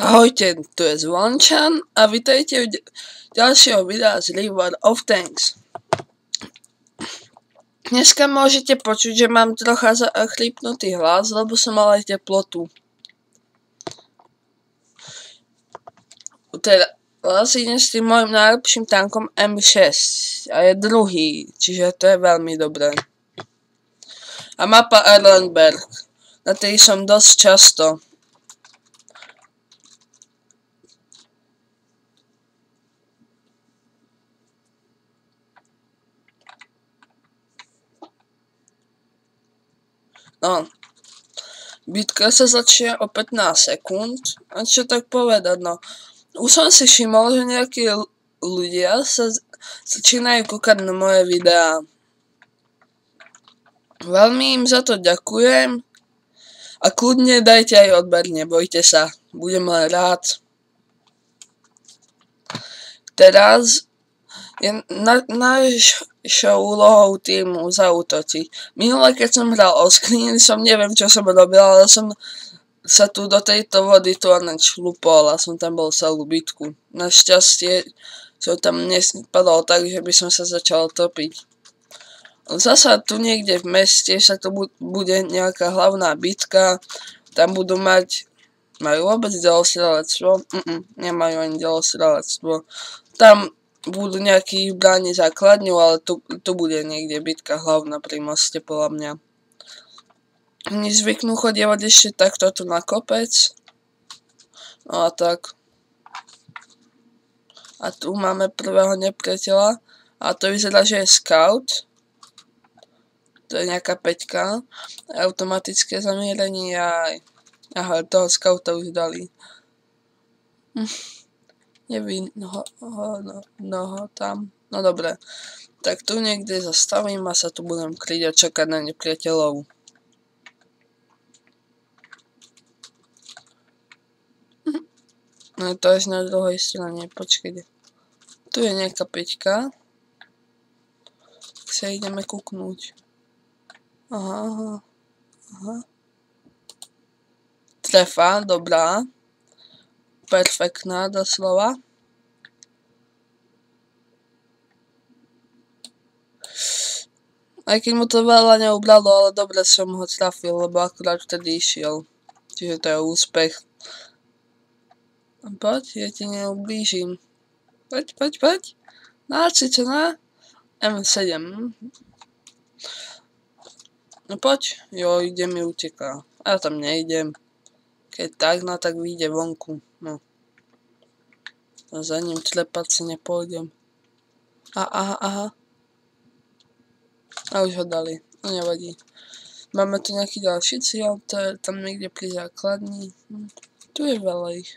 Ahojte, tu je Zvončan a vítajte v ďalšieho videa z River of Tanks. Dneska môžete počuť, že mám trocha chrípnutý hlas, lebo som mal aj teplotu. Teraz idem s tým môjim najlepším tankom M6 a je druhý, čiže to je veľmi dobré. A mapa Erlenberg, na tej som dosť často. No, bitka sa začne o 15 sekúnd, a čo tak povedať, no. Už som si všimol, že nejakí ľudia sa začínajú kúkať na moje videá. Veľmi im za to ďakujem a kľudne dajte aj odber, nebojte sa, budem len rád. Teraz je našou úlohou týmu zaútočiť. Minule, keď som hral o Screen, som neviem, čo som robil, ale som sa tu do tejto vody tu len šlupol a som tam bol celú bitku. Našťastie som tam nespadol tak, že by som sa začal topiť. Zasa tu niekde v meste sa tu bude nejaká hlavná bitka, tam budú majú vôbec delostrelectvo? Nemajú ani delostrelectvo. Tam budú nejakí bráni základňu, ale tu bude niekde bitka hlavná pri moste, podľa mňa. Oni zvyknú chodievať ešte takto tu na kopec. No a tak. A tu máme prvého nepriateľa. A to vyzerá, že je scout. To je nejaká peťka. Automatické zamierenie aj. Aha, toho scouta už dali. Nevidno ho tam. No dobre. Tak tu niekde zastavím a sa tu budem kryť a čakať na nepriateľov. No to až na druhej strane, počkajte. Tu je nejaká peťka. Tak sa ideme kúknúť. Aha. Trefa, dobrá. Perfektná, doslova. Aj keď mu to veľa neubralo, ale dobre som ho trafil, lebo akurát vtedy išiel. Čiže to je úspech. Poď, ja ti neublížim. Poď. Náci čo na? M7. No poď. Jo, ide mi uteká. Ja tam nejdem. Keď tak, no tak vyjde vonku. No. A za ním tlepať si nepôjdem. Aha. A už ho dali. No nevadí. Máme tu nejaký ďalší cieľ, to je tam niekde pri základni. Tu je veľa ich.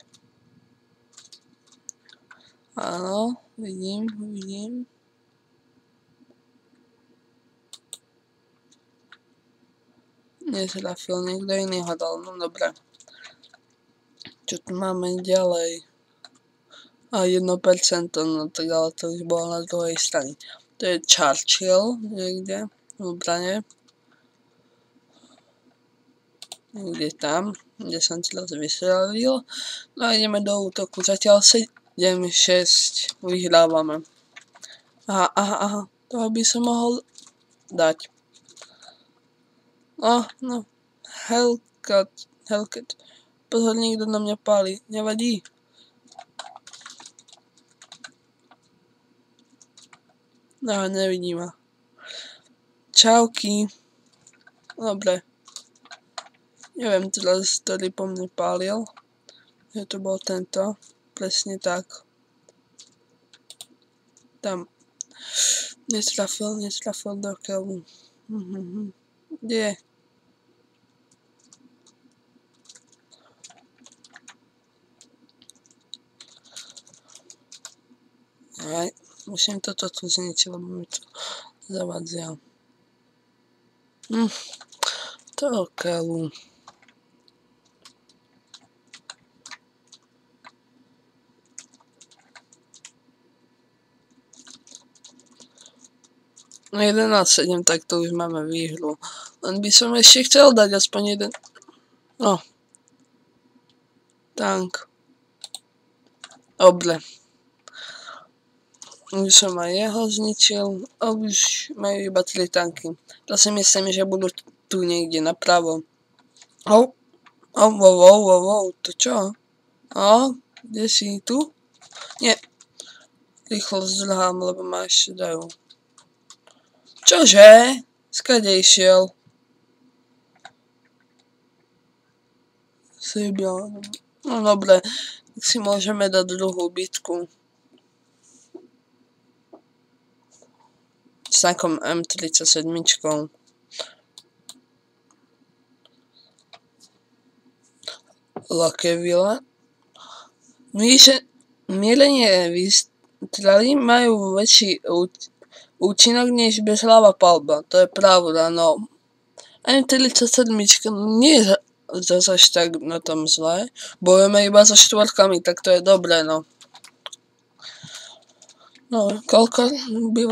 Áno, vidím. Nezrafil, niekto iný ho dal, no dobre. Čo tu máme ďalej? A 1%, no tak ale to už bolo na druhej strane. To je Churchill, niekde, v obrane. Niekde tam, kde som teraz vystrelil. No a ideme do útoku, zatiaľ 7-6 vyhrávame. Aha, toho by som mohol dať. No, Hellcat. Pozor, niekto na mňa páli, nevadí. No, nevidí ma. Čauky. Dobre. Neviem teraz, ktorý po mne pálil. Že to bol tento. Presne tak. Tam. Nestrafil do keľu. Kde? Aj, musím toto tu zničiť, lebo mi to zavadzia. To keľu. No 11-7, tak to už máme výhru. Len by som ešte chcel dať aspoň jeden. No. tank. Dobre. Už som aj jeho zničil. A už majú iba 3 tanky. To si myslím, že budú tu niekde napravo. To čo? Kde si tu? Nie. Rýchlo zdrhám, lebo ma ešte dajú. Čože? Skade išiel? No dobre, tak si môžeme dať druhú bitku. S takom M37. Lakeville. Mierenie výstrely majú väčší účinok než bezhlava palba. To je pravda, no. M37 nie je zase až tak na tom zle. Bojujeme iba so 4, tak to je dobré, no. No, koľko by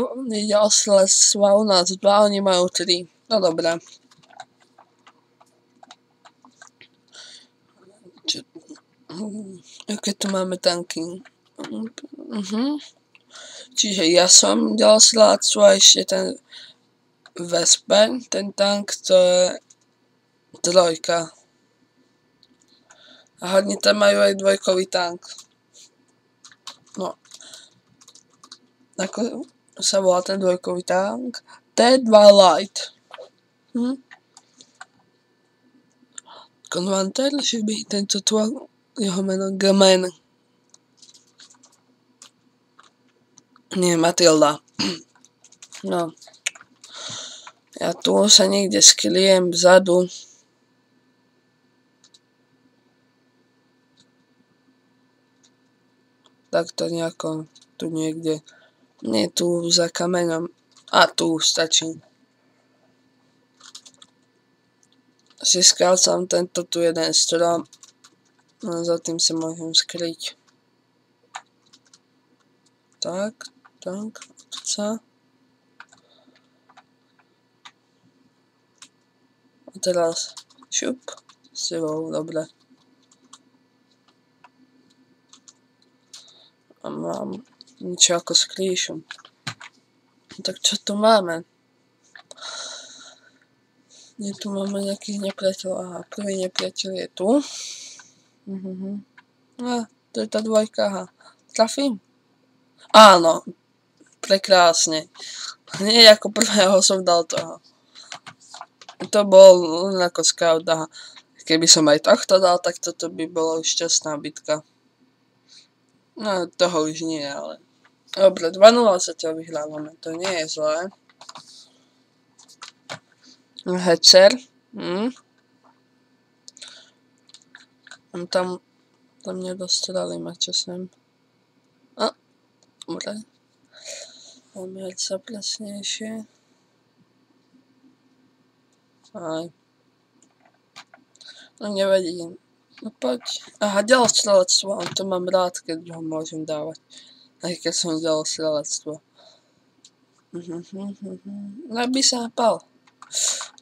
ďalšiestva u nás? 2, oni majú 3. No dobré. Aké tu máme tanky? Čiže ja som ďalšiestvo a ešte ten Vesper, ten tank, to je 3. A hlavne tam majú aj 2 tank. No. Ako sa volá ten 2 tank? T2 Light. Konvanter, že by tento tu, jeho meno Gemen. Nie, Matilda. No. Ja tu sa niekde skryjem vzadu. Takto nejako, tu niekde. Nie tu za kameňom. A tu stačí. Si skácam tento tu jeden strom. No za tým sa môžem skryť. Tak. A teraz šup. S tebou, dobre. A mám niečo ako sklíšu. Tak čo tu máme? Nie, tu máme nejakých nepriateľov. Aha, prvý nepriateľ je tu. To je tá 2, aha. Trafím? Áno. Prekrásne. Nie ako prvého som dal toho. To bol len ako scout, aha. Keby som aj tohto dal, tak toto by bolo šťastná bitka. No, toho už nie, ale... Dobre, 2-0 zatiaľ vyhrávame, to nie je zlé. Hecer. Tam nedostrali ma, čo sem. Dobre. Pomer sa presnejšie. Aj. No nevedím. No poď. Aha, ďalostrelectvo. To mám rád, keď ho môžem dávať. Aj keď som ďalostrelectvo. No by sa napal.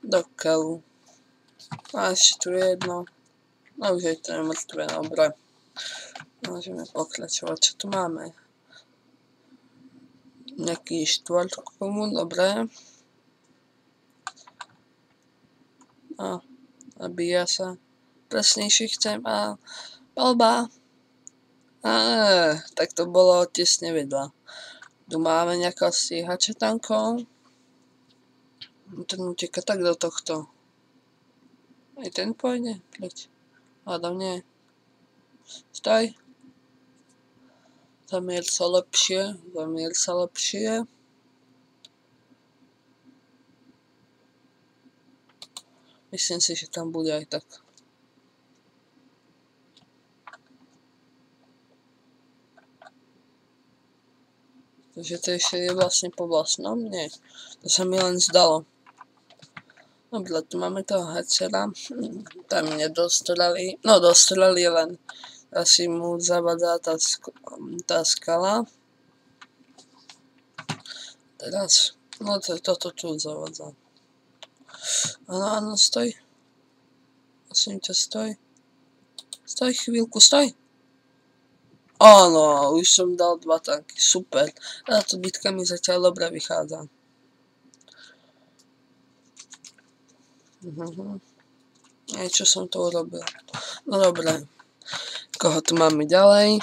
Do keľu. A ešte tu je jedno. No už je to mŕtve, dobre. Môžeme pokračovať. Čo tu máme? Nejaký 4, dobre. A nabíja sa. Presnejšie chcem a palba. Tak to bolo tesne vedľa. Tu máme nejaká stíhača tankov. Ten uteká tak do tohto. Aj ten pôjde? Pleť. Hádam nie. Stoj. Zamier sa lepšie. Myslím si, že tam bude aj tak. Takže to ešte je vlastne po vlastnom? Nie. To sa mi len zdalo. Dobre, tu máme toho Hecera. Tam nedostrelali. No, dostrelali len. Asi mu zavadzá tá skala. Teraz. No, toto tu zavadzá. Áno, stoj. Prosím ťa, stoj. Stoj chvíľku, stoj. Áno, už som dal 2 tanky, super. Táto bitka mi zatiaľ dobre vychádza. Čo som to urobil. No dobre. Koho tu máme ďalej?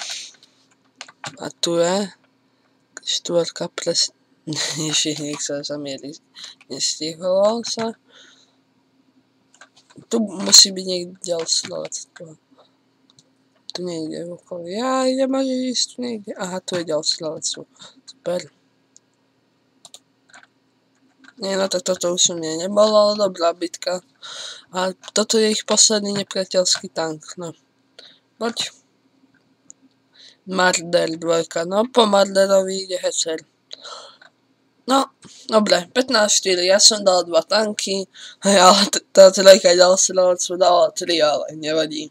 A tu je. Štvorka presne. Nech sa zamieriť. Nestihlo sa. Tu musí byť niekde ďalšie letstvo. Tu niekde v okolí. Ja idem až ísť tu niekde. Aha, tu je ďalšie letstvo. Super. Nie, no tak toto už som nebolo, ale dobrá bitka. A toto je ich posledný nepriateľský tank. No. Poď. Marder 2. No, po Marderovi ide Hecer. No, dobre, 15-4, ja som dal 2 tanky, ale tá trojka ďalšie lovcu dala 3, ale nevadí.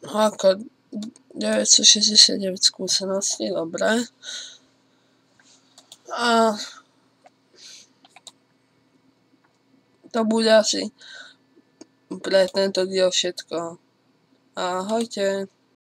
No ako 969 skúseností, dobre. A to bude asi pre tento diel všetko. Ahojte.